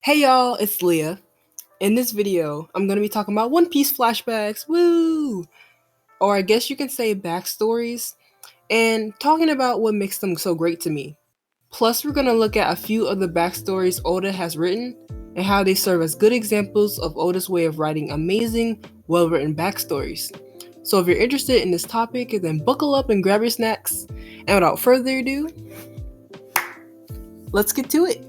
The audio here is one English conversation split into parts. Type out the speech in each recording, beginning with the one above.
Hey y'all, it's Leah. In this video, I'm going to be talking about One Piece flashbacks, woo! Or I guess you can say backstories, and talking about what makes them so great to me. Plus, we're going to look at a few of the backstories Oda has written, and how they serve as good examples of Oda's way of writing amazing, well-written backstories. So if you're interested in this topic, then buckle up and grab your snacks. And without further ado, let's get to it.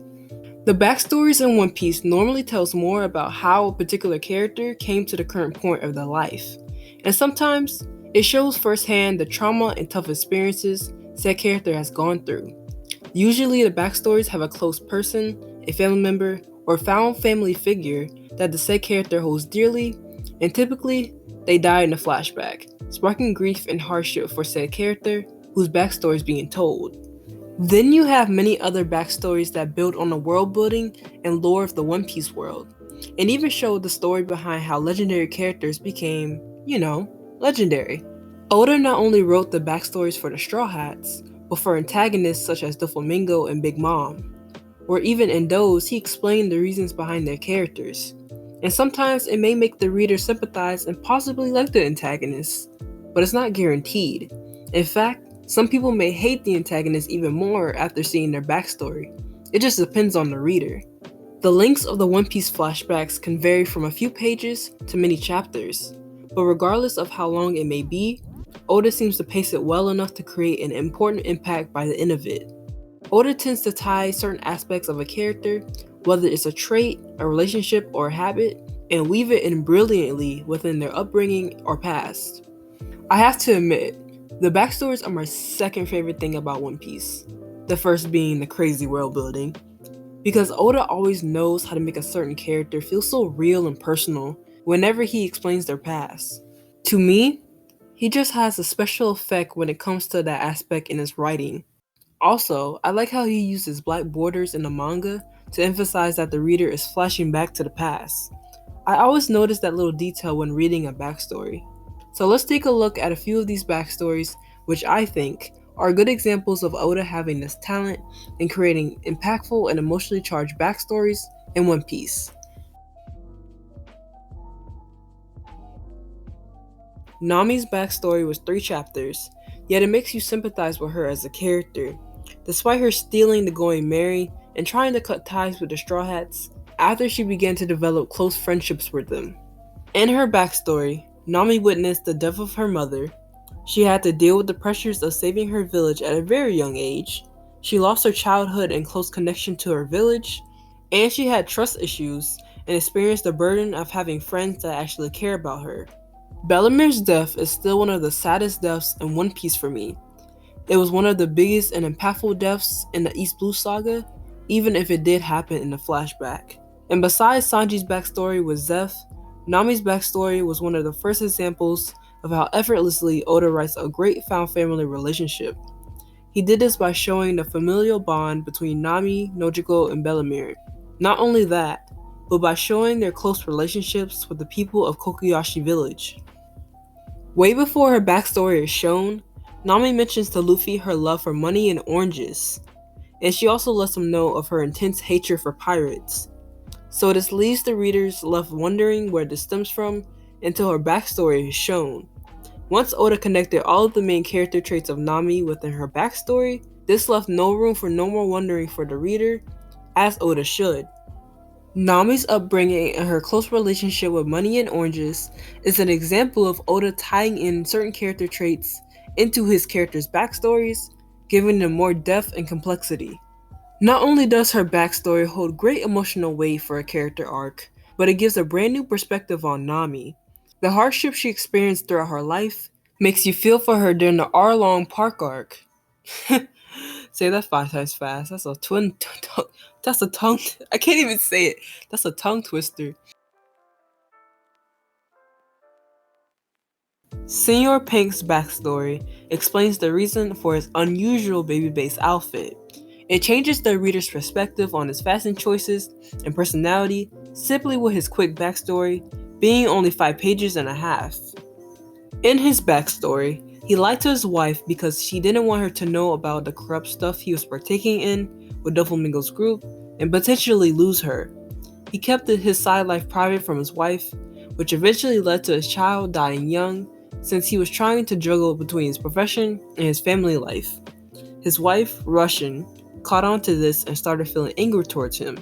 The backstories in One Piece normally tells more about how a particular character came to the current point of their life, and sometimes it shows firsthand the trauma and tough experiences said character has gone through. Usually the backstories have a close person, a family member, or found family figure that the said character holds dearly, and typically they die in a flashback, sparking grief and hardship for said character whose backstory is being told. Then you have many other backstories that build on the world building and lore of the One Piece world, and even show the story behind how legendary characters became, legendary. Oda not only wrote the backstories for the Straw Hats, but for antagonists such as Doflamingo and Big Mom, or even in those he explained the reasons behind their characters. And sometimes it may make the reader sympathize and possibly like the antagonists, but it's not guaranteed. In fact, some people may hate the antagonist even more after seeing their backstory. It just depends on the reader. The lengths of the One Piece flashbacks can vary from a few pages to many chapters, but regardless of how long it may be, Oda seems to pace it well enough to create an important impact by the end of it. Oda tends to tie certain aspects of a character, whether it's a trait, a relationship, or a habit, and weave it in brilliantly within their upbringing or past. I have to admit, the backstories are my second favorite thing about One Piece, the first being the crazy world building, because Oda always knows how to make a certain character feel so real and personal whenever he explains their past. To me, he just has a special effect when it comes to that aspect in his writing. Also, I like how he uses black borders in the manga to emphasize that the reader is flashing back to the past. I always notice that little detail when reading a backstory. So let's take a look at a few of these backstories, which I think are good examples of Oda having this talent in creating impactful and emotionally charged backstories in One Piece. Nami's backstory was 3 chapters, yet it makes you sympathize with her as a character. Despite her stealing the Going Merry and trying to cut ties with the Straw Hats, after she began to develop close friendships with them. In her backstory, Nami witnessed the death of her mother. She had to deal with the pressures of saving her village at a very young age. She lost her childhood and close connection to her village, and she had trust issues and experienced the burden of having friends that actually care about her. Bellamir's death is still one of the saddest deaths in One Piece for me. It was one of the biggest and impactful deaths in the East Blue Saga, even if it did happen in the flashback. And besides Sanji's backstory with Zeph, Nami's backstory was one of the first examples of how effortlessly Oda writes a great found family relationship. He did this by showing the familial bond between Nami, Nojiko, and Bellamir. Not only that, but by showing their close relationships with the people of Kokoyashi Village. Way before her backstory is shown, Nami mentions to Luffy her love for money and oranges, and she also lets him know of her intense hatred for pirates. So this leaves the readers left wondering where this stems from until her backstory is shown. Once Oda connected all of the main character traits of Nami within her backstory, this left no room for no more wondering for the reader, as Oda should. Nami's upbringing and her close relationship with money and oranges is an example of Oda tying in certain character traits into his characters' backstories, giving them more depth and complexity. Not only does her backstory hold great emotional weight for a character arc, but it gives a brand new perspective on Nami. The hardship she experienced throughout her life makes you feel for her during the Arlong Park arc. Say that 5 times fast. That's a tongue. I can't even say it. That's a tongue twister. Senor Pink's backstory explains the reason for his unusual baby-based outfit. It changes the reader's perspective on his fashion choices and personality simply with his quick backstory, being only 5 pages and a half. In his backstory, he lied to his wife because she didn't want her to know about the corrupt stuff he was partaking in with Doflamingo's group and potentially lose her. He kept his side life private from his wife, which eventually led to his child dying young, since he was trying to juggle between his profession and his family life. His wife, Russian, caught on to this and started feeling anger towards him.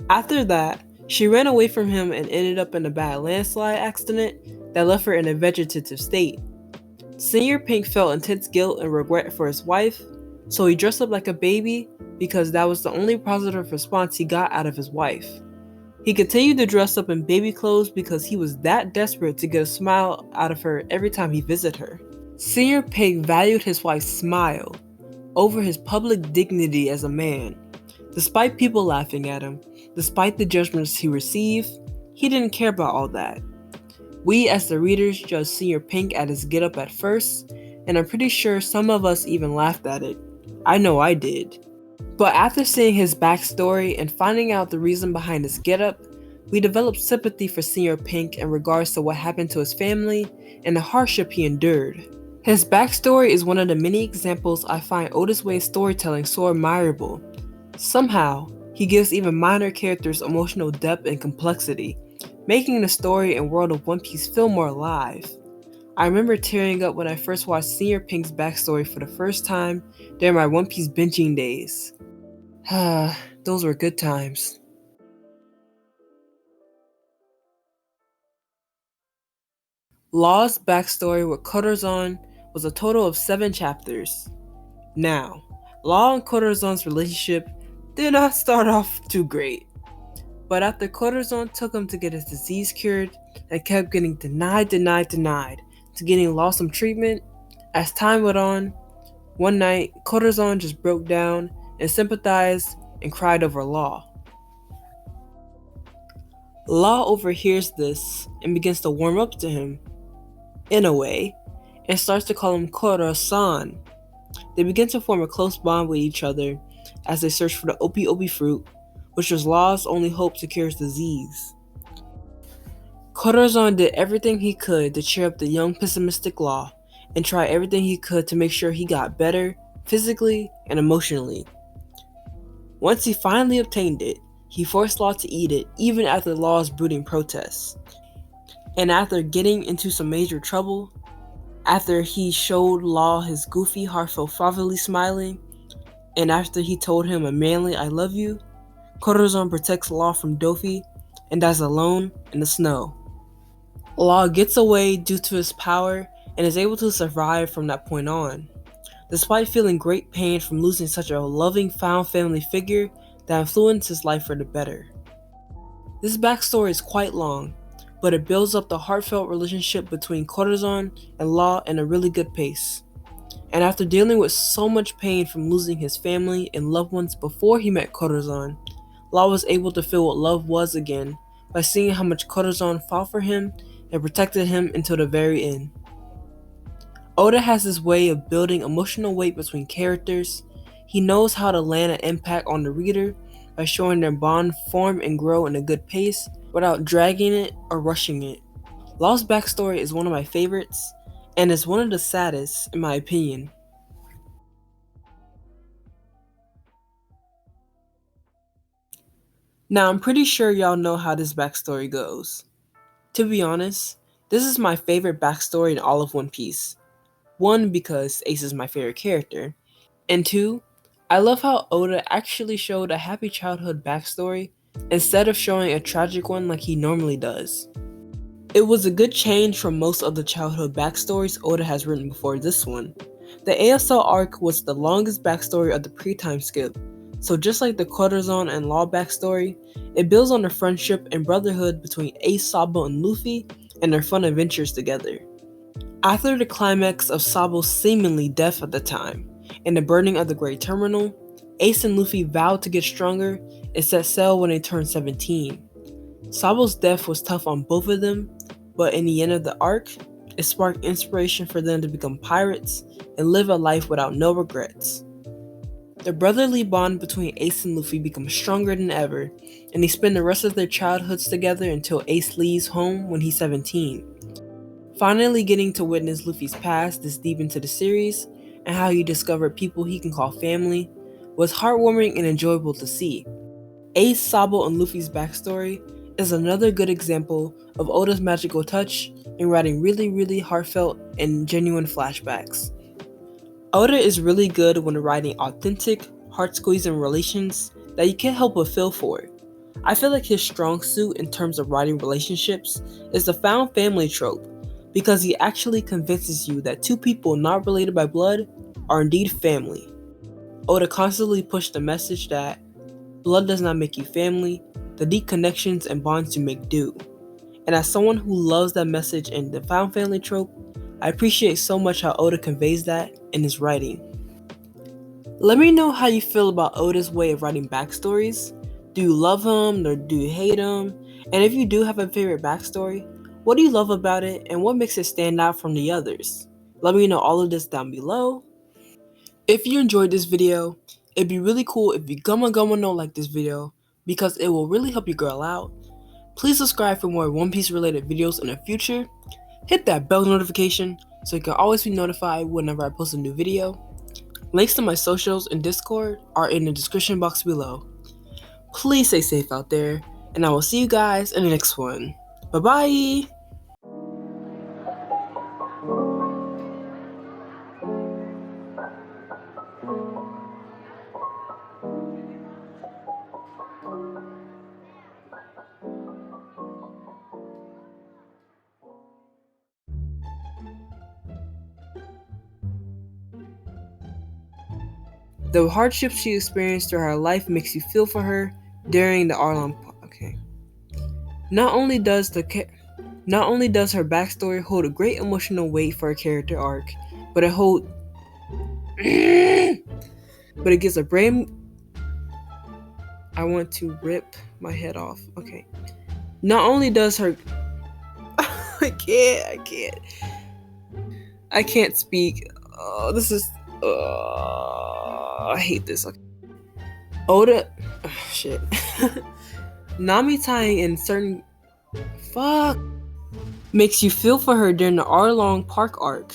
After that, she ran away from him and ended up in a bad landslide accident that left her in a vegetative state. Senior Pink felt intense guilt and regret for his wife, so he dressed up like a baby because that was the only positive response he got out of his wife. He continued to dress up in baby clothes because he was that desperate to get a smile out of her every time he visited her. Senior Pink valued his wife's smile over his public dignity as a man. Despite people laughing at him, despite the judgments he received, he didn't care about all that. We as the readers judged Senior Pink at his getup at first, and I'm pretty sure some of us even laughed at it. I know I did. But after seeing his backstory and finding out the reason behind his getup, we developed sympathy for Senior Pink in regards to what happened to his family and the hardship he endured. His backstory is one of the many examples I find Oda's way of storytelling so admirable. Somehow, he gives even minor characters emotional depth and complexity, making the story and world of One Piece feel more alive. I remember tearing up when I first watched Senior Pink's backstory for the first time during my One Piece binging days. Those were good times. Law's backstory with Corazon was a total of 7 chapters. Now, Law and Corazon's relationship did not start off too great. But after Corazon took him to get his disease cured and kept getting denied to getting Law some treatment, as time went on, one night Corazon just broke down and sympathized and cried over Law. Law overhears this and begins to warm up to him, in a way, and starts to call him Corazon. They begin to form a close bond with each other as they search for the Opi fruit, which was Law's only hope to cure his disease. Corazon did everything he could to cheer up the young pessimistic Law and try everything he could to make sure he got better physically and emotionally. Once he finally obtained it, he forced Law to eat it even after Law's brooding protests. And after getting into some major trouble, after he showed Law his goofy, heartfelt fatherly smiling, and after he told him a manly I love you, Corazon protects Law from Dofi and dies alone in the snow. Law gets away due to his power and is able to survive from that point on, despite feeling great pain from losing such a loving found family figure that influenced his life for the better. This backstory is quite long, but it builds up the heartfelt relationship between Corazon and Law in a really good pace. And after dealing with so much pain from losing his family and loved ones before he met Corazon, Law was able to feel what love was again by seeing how much Corazon fought for him and protected him until the very end. Oda has this way of building emotional weight between characters. He knows how to land an impact on the reader by showing their bond form and grow in a good pace without dragging it or rushing it. Law's backstory is one of my favorites, and is one of the saddest in my opinion. Now I'm pretty sure y'all know how this backstory goes. To be honest, this is my favorite backstory in all of One Piece. 1, because Ace is my favorite character, and 2, I love how Oda actually showed a happy childhood backstory instead of showing a tragic one like he normally does. It was a good change from most of the childhood backstories Oda has written before this one. The ASL arc was the longest backstory of the pre-time skip, so just like the Corazon and Law backstory, it builds on the friendship and brotherhood between Ace, Sabo, and Luffy and their fun adventures together. After the climax of Sabo's seemingly death at the time, and the burning of the Great Terminal, Ace and Luffy vowed to get stronger and set sail when they turned 17. Sabo's death was tough on both of them, but in the end of the arc, it sparked inspiration for them to become pirates and live a life without no regrets. The brotherly bond between Ace and Luffy becomes stronger than ever, and they spend the rest of their childhoods together until Ace leaves home when he's 17. Finally getting to witness Luffy's past this deep into the series, and how he discovered people he can call family, was heartwarming and enjoyable to see. Ace, Sabo, and Luffy's backstory is another good example of Oda's magical touch in writing really, really heartfelt and genuine flashbacks. Oda is really good when writing authentic, heart-squeezing relations that you can't help but feel for. I feel like his strong suit in terms of writing relationships is the found family trope, because he actually convinces you that two people not related by blood are indeed family. Oda constantly pushed the message that blood does not make you family, the deep connections and bonds you make do. And as someone who loves that message in the found family trope, I appreciate so much how Oda conveys that in his writing. Let me know how you feel about Oda's way of writing backstories. Do you love him or do you hate him? And if you do have a favorite backstory, what do you love about it and what makes it stand out from the others? Let me know all of this down below. If you enjoyed this video, it'd be really cool if you gumma no like this video because it will really help your girl out. Please subscribe for more One Piece related videos in the future. Hit that bell notification so you can always be notified whenever I post a new video. Links to my socials and Discord are in the description box below. Please stay safe out there, and I will see you guys in the next one. Bye-bye! The hardships she experienced through her life makes you feel for her during the Arlong. Okay. Not only does her backstory hold a great emotional weight for a character arc, but it gives a brain. I want to rip my head off. Okay. Not only does her. I can't speak. This is. I hate this. Okay. Oda. Shit. Nami tying in certain. Fuck. Makes you feel for her during the Arlong Park arc.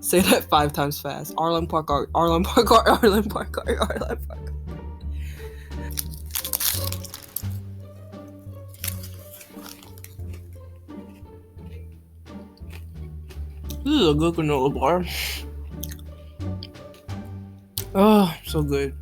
Say that 5 times fast. Arlong Park arc. Arlong Park arc. Arlong Park arc. Arlong Park arc. This is a good granola bar. Oh, so good.